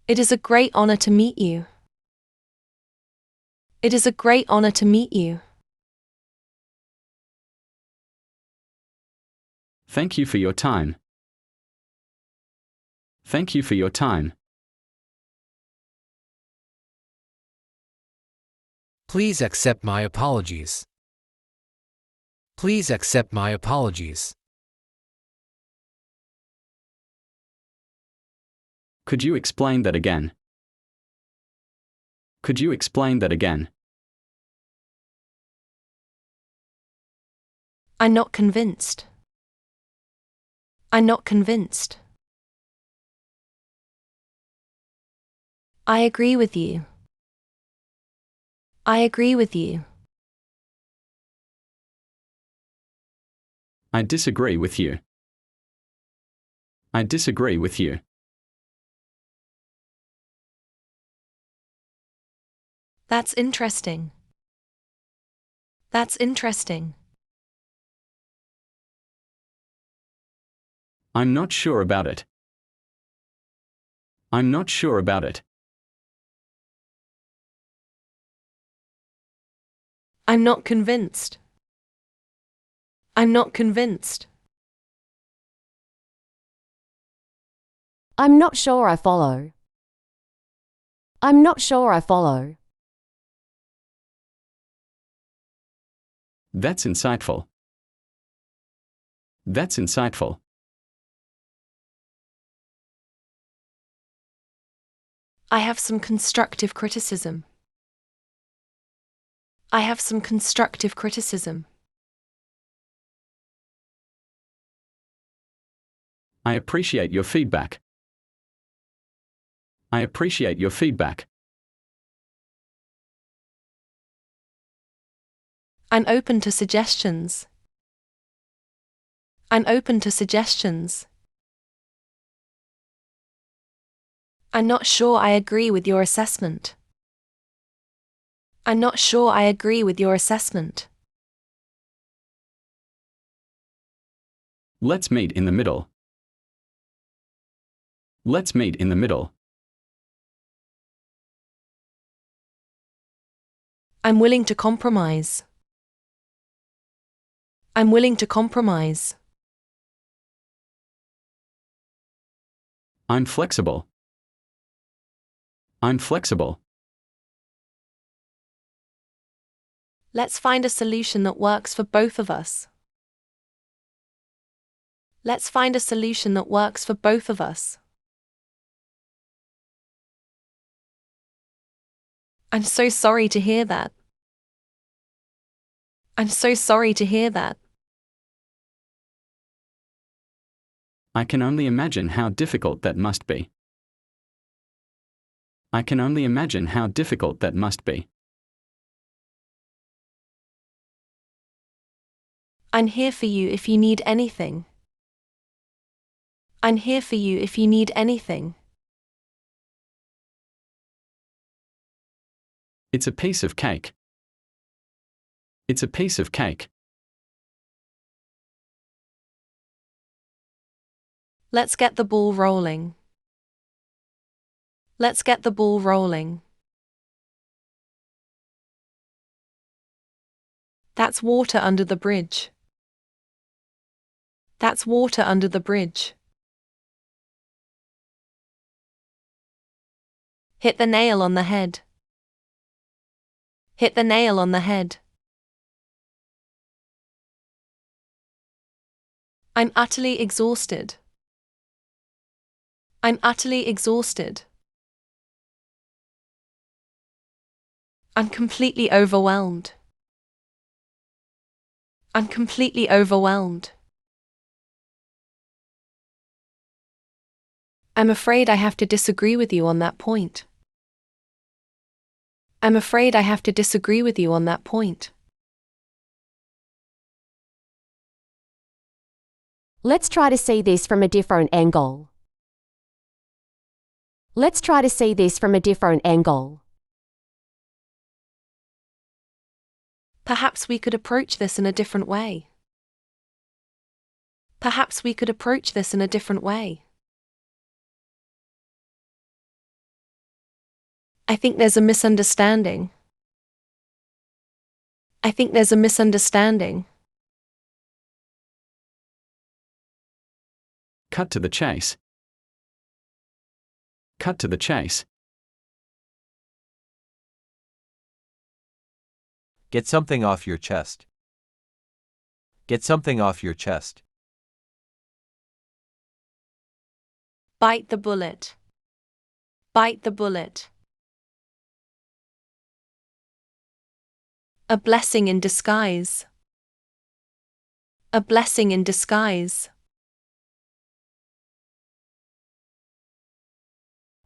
It is a great honor to meet you. It is a great honor to meet you. Thank you for your time. Thank you for your time. Please accept my apologies. Please accept my apologies. Could you explain that again? Could you explain that again? I'm not convinced. I'm not convinced. I agree with you. I agree with you. I disagree with you. I disagree with you. That's interesting. That's interesting. I'm not sure about it. I'm not sure about it. I'm not convinced. I'm not convinced. I'm not sure I follow. I'm not sure I follow. That's insightful. That's insightful. I have some constructive criticism. I have some constructive criticism. I appreciate your feedback. I appreciate your feedback. I'm open to suggestions. I'm open to suggestions. I'm not sure I agree with your assessment. I'm not sure I agree with your assessment. Let's meet in the middle. Let's meet in the middle. I'm willing to compromise. I'm willing to compromise. I'm flexible. I'm flexible. Let's find a solution that works for both of us. Let's find a solution that works for both of us. I'm so sorry to hear that. I'm so sorry to hear that. I can only imagine how difficult that must be. I can only imagine how difficult that must be. I'm here for you if you need anything. I'm here for you if you need anything. It's a piece of cake. It's a piece of cake. Let's get the ball rolling. Let's get the ball rolling. That's water under the bridge. That's water under the bridge. Hit the nail on the head. Hit the nail on the head. I'm utterly exhausted. I'm utterly exhausted. I'm completely overwhelmed. I'm completely overwhelmed. I'm afraid I have to disagree with you on that point. I'm afraid I have to disagree with you on that point. Let's try to see this from a different angle. Let's try to see this from a different angle. Perhaps we could approach this in a different way. Perhaps we could approach this in a different way. I think there's a misunderstanding. I think there's a misunderstanding. Cut to the chase. Cut to the chase. Get something off your chest. Get something off your chest. Bite the bullet. Bite the bullet. A blessing in disguise. A blessing in disguise.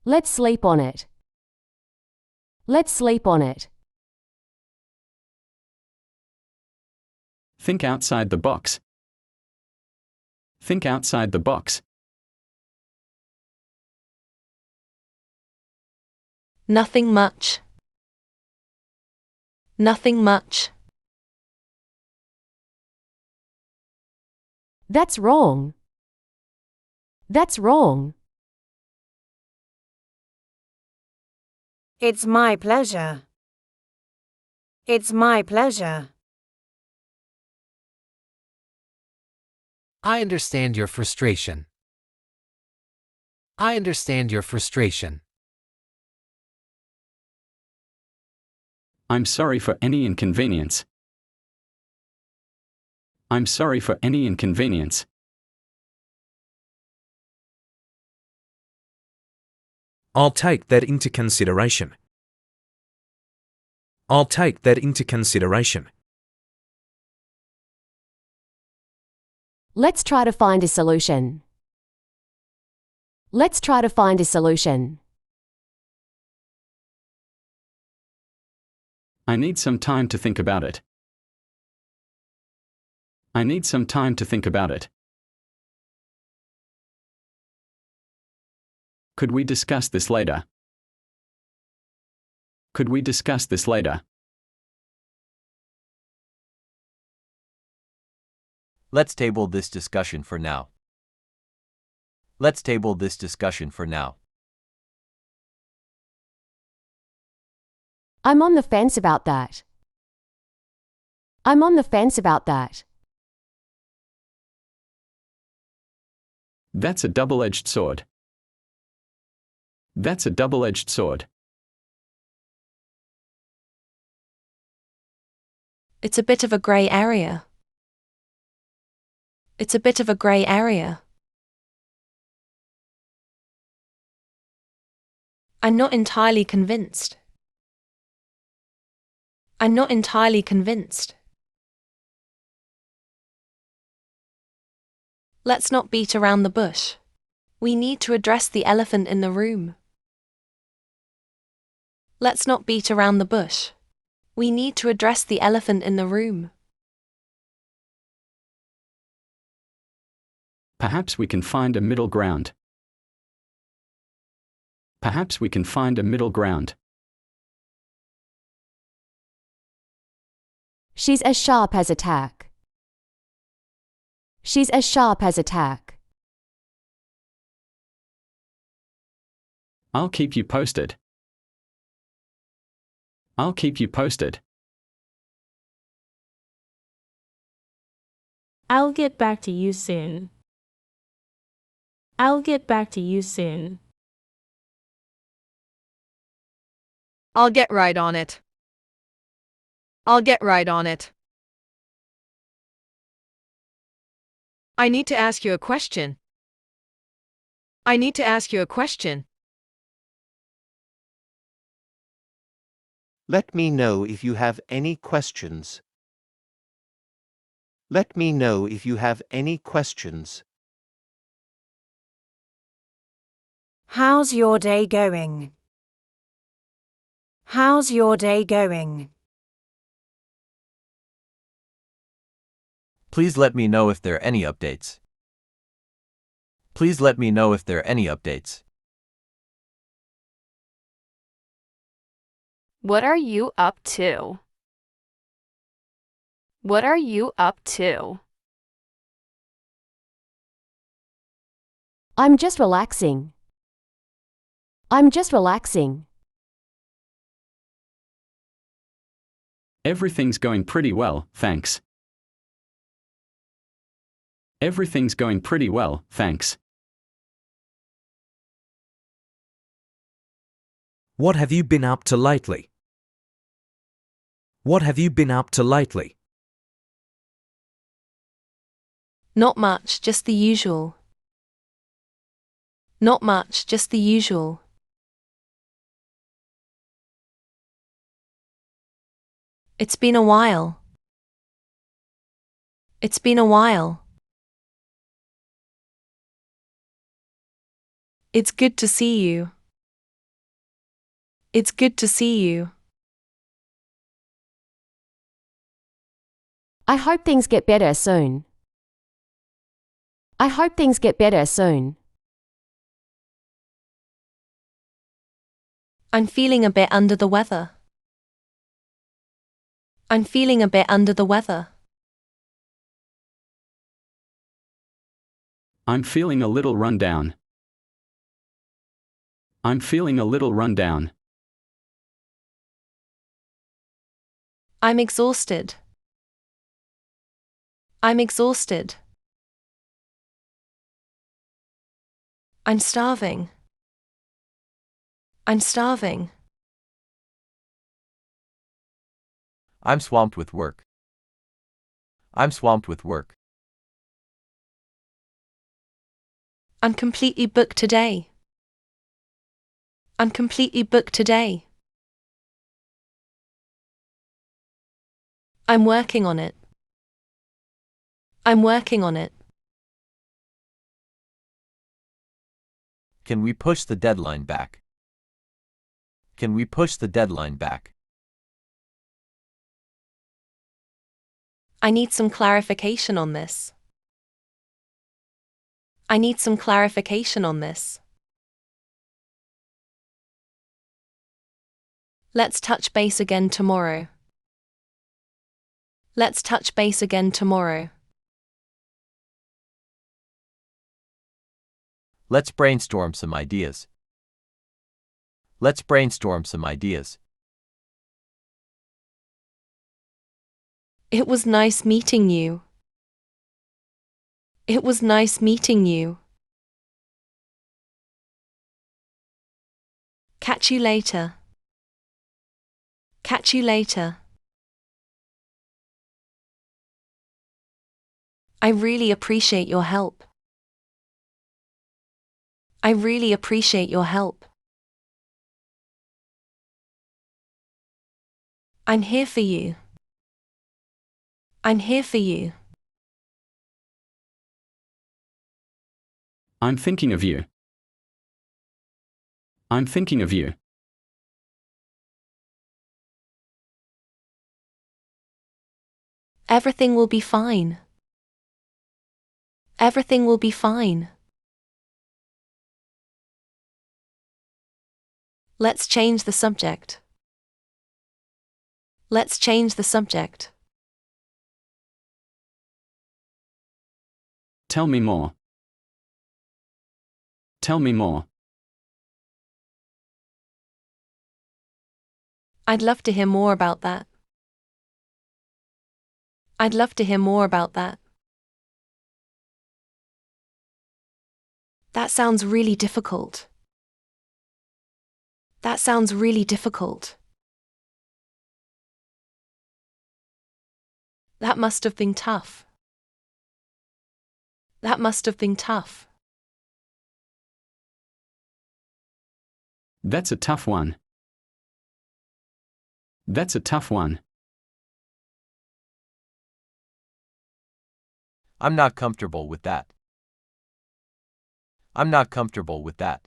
Let's sleep on it. Let's sleep on it. Think outside the box. Think outside the box. Nothing much. Nothing much. That's wrong. That's wrong. It's my pleasure. It's my pleasure. I understand your frustration. I understand your frustration. I'm sorry for any inconvenience. I'm sorry for any inconvenience. I'll take that into consideration. I'll take that into consideration. Let's try to find a solution. Let's try to find a solution. I need some time to think about it. I need some time to think about it. Could we discuss this later? Could we discuss this later? Let's table this discussion for now. Let's table this discussion for now. I'm on the fence about that. I'm on the fence about that. That's a double-edged sword. That's a double-edged sword. It's a bit of a grey area. It's a bit of a grey area. I'm not entirely convinced. I'm not entirely convinced. Let's not beat around the bush. We need to address the elephant in the room. Let's not beat around the bush. We need to address the elephant in the room. Perhaps we can find a middle ground. Perhaps we can find a middle ground. She's as sharp as a tack. She's as sharp as a tack. I'll keep you posted. I'll keep you posted. I'll get back to you soon. I'll get back to you soon. I'll get right on it. I'll get right on it. I need to ask you a question. I need to ask you a question. Let me know if you have any questions. Let me know if you have any questions. How's your day going? How's your day going? Please let me know if there are any updates. Please let me know if there are any updates. What are you up to? What are you up to? I'm just relaxing. I'm just relaxing. Everything's going pretty well, thanks. Everything's going pretty well, thanks. What have you been up to lately? What have you been up to lately? Not much, just the usual. Not much, just the usual. It's been a while. It's been a while. It's good to see you. It's good to see you. I hope things get better soon. I hope things get better soon. I'm feeling a bit under the weather. I'm feeling a bit under the weather. I'm feeling a little run down. I'm feeling a little run down. I'm exhausted. I'm exhausted. I'm starving. I'm starving. I'm swamped with work. I'm swamped with work. I'm completely booked today. I'm completely booked today. I'm working on it. I'm working on it. Can we push the deadline back? Can we push the deadline back? I need some clarification on this. I need some clarification on this. Let's touch base again tomorrow. Let's touch base again tomorrow. Let's brainstorm some ideas. Let's brainstorm some ideas. It was nice meeting you. It was nice meeting you. Catch you later. Catch you later. I really appreciate your help. I really appreciate your help. I'm here for you. I'm here for you. I'm thinking of you. I'm thinking of you. Everything will be fine. Everything will be fine. Let's change the subject. Let's change the subject. Tell me more. Tell me more. I'd love to hear more about that. I'd love to hear more about that. That sounds really difficult. That sounds really difficult. That must have been tough. That must have been tough. That's a tough one. That's a tough one. I'm not comfortable with that. I'm not comfortable with that.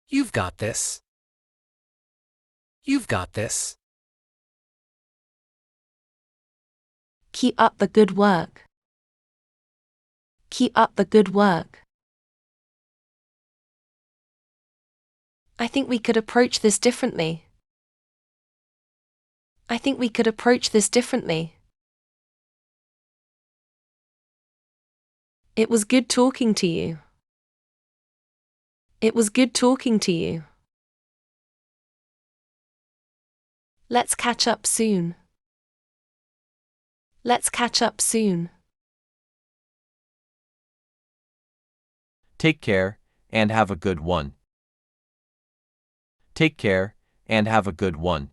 You've got this. You've got this. Keep up the good work. Keep up the good work. I think we could approach this differently. I think we could approach this differently. It was good talking to you. It was good talking to you. Let's catch up soon. Let's catch up soon. Take care, and have a good one. Take care, and have a good one.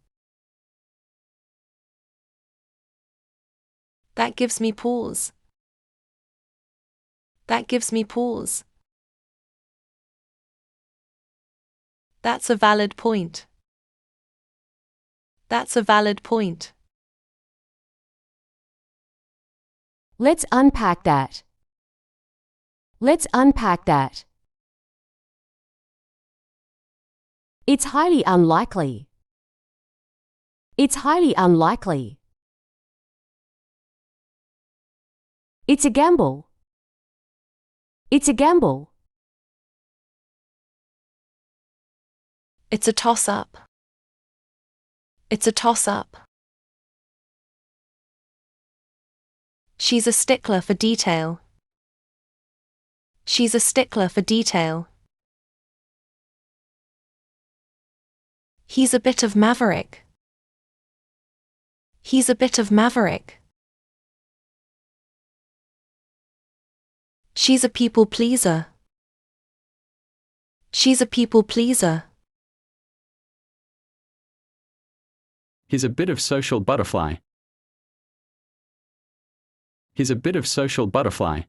That gives me pause. That gives me pause. That's a valid point. That's a valid point. Let's unpack that. Let's unpack that. It's highly unlikely. It's highly unlikely. It's a gamble. It's a gamble. It's a toss-up. It's a toss-up. She's a stickler for detail. She's a stickler for detail. He's a bit of maverick. He's a bit of maverick. She's a people pleaser. She's a people pleaser. He's a bit of social butterfly. He's a bit of social butterfly.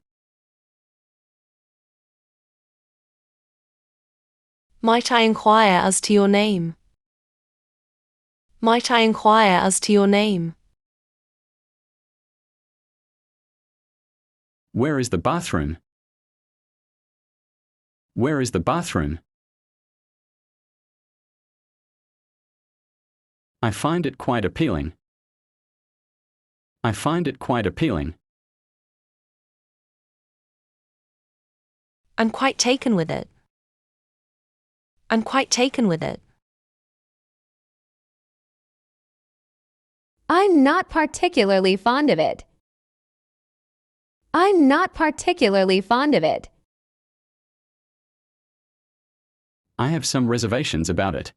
Might I inquire as to your name? Might I inquire as to your name? Where is the bathroom? Where is the bathroom? I find it quite appealing. I find it quite appealing. I'm quite taken with it. I'm quite taken with it. I'm not particularly fond of it. I'm not particularly fond of it. I have some reservations about it.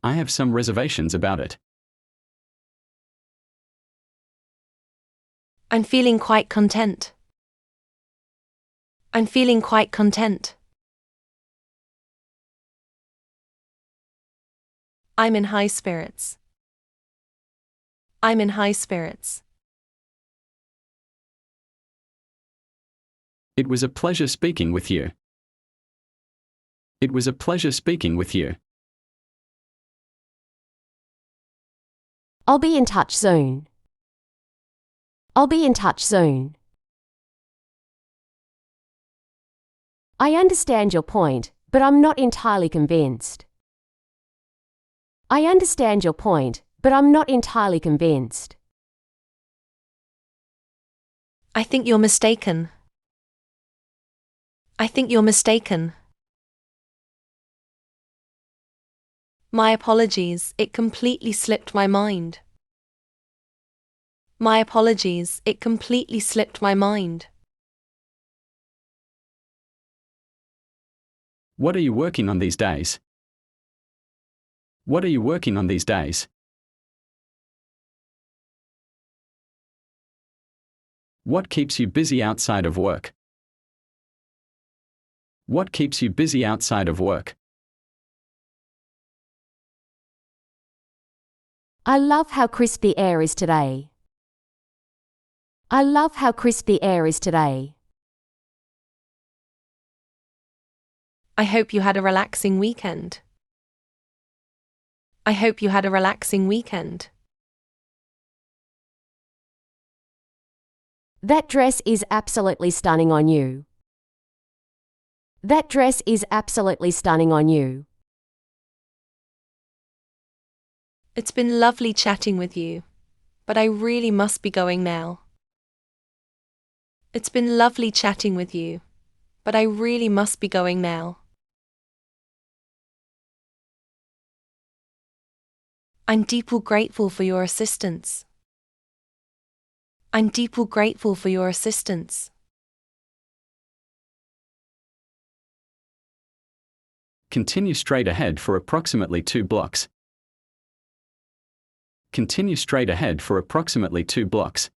I have some reservations about it. I'm feeling quite content. I'm feeling quite content. I'm in high spirits. I'm in high spirits. It was a pleasure speaking with you. It was a pleasure speaking with you. I'll be in touch soon. I'll be in touch soon. I understand your point, but I'm not entirely convinced. I understand your point, but I'm not entirely convinced. I think you're mistaken. I think you're mistaken. My apologies, it completely slipped my mind. My apologies, it completely slipped my mind. What are you working on these days? What are you working on these days? What keeps you busy outside of work? What keeps you busy outside of work? I love how crisp the air is today. I love how crisp the air is today. I hope you had a relaxing weekend. I hope you had a relaxing weekend. That dress is absolutely stunning on you. That dress is absolutely stunning on you. It's been lovely chatting with you, but I really must be going now. It's been lovely chatting with you, but I really must be going now. I'm deeply grateful for your assistance. I'm deeply grateful for your assistance. Continue straight ahead for approximately 2 blocks. Continue straight ahead for approximately 2 blocks.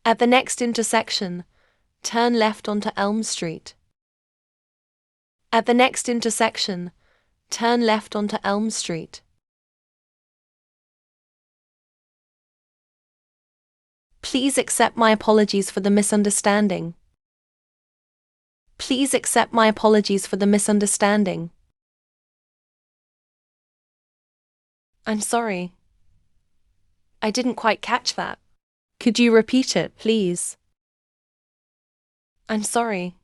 At the next intersection, turn left onto Elm Street. At the next intersection, turn left onto Elm Street. Please accept my apologies for the misunderstanding. Please accept my apologies for the misunderstanding. I'm sorry. I didn't quite catch that. Could you repeat it, please? I'm sorry.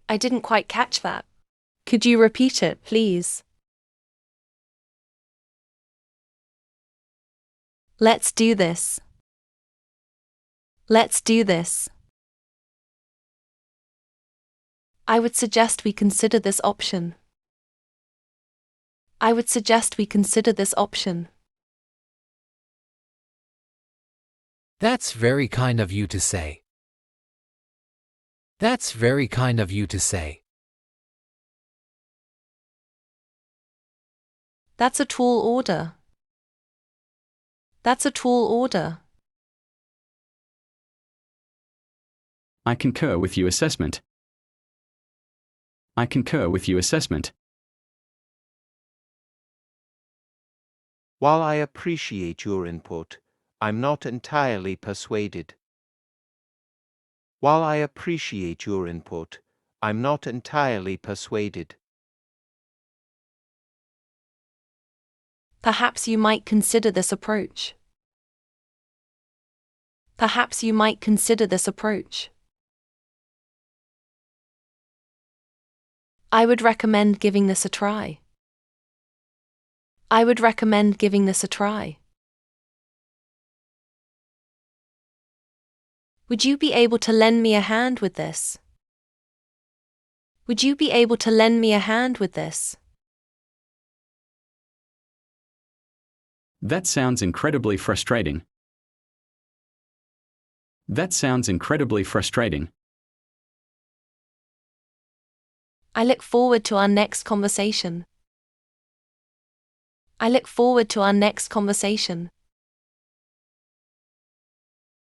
I didn't quite catch that. Could you repeat it, please? Let's do this. Let's do this. I would suggest we consider this option. I would suggest we consider this option. That's very kind of you to say. That's very kind of you to say. That's a tall order. That's a tall order. I concur with your assessment. I concur with your assessment. While I appreciate your input, I'm not entirely persuaded. While I appreciate your input, I'm not entirely persuaded. Perhaps you might consider this approach. Perhaps you might consider this approach. I would recommend giving this a try. I would recommend giving this a try. Would you be able to lend me a hand with this? Would you be able to lend me a hand with this? That sounds incredibly frustrating. That sounds incredibly frustrating. I look forward to our next conversation. I look forward to our next conversation.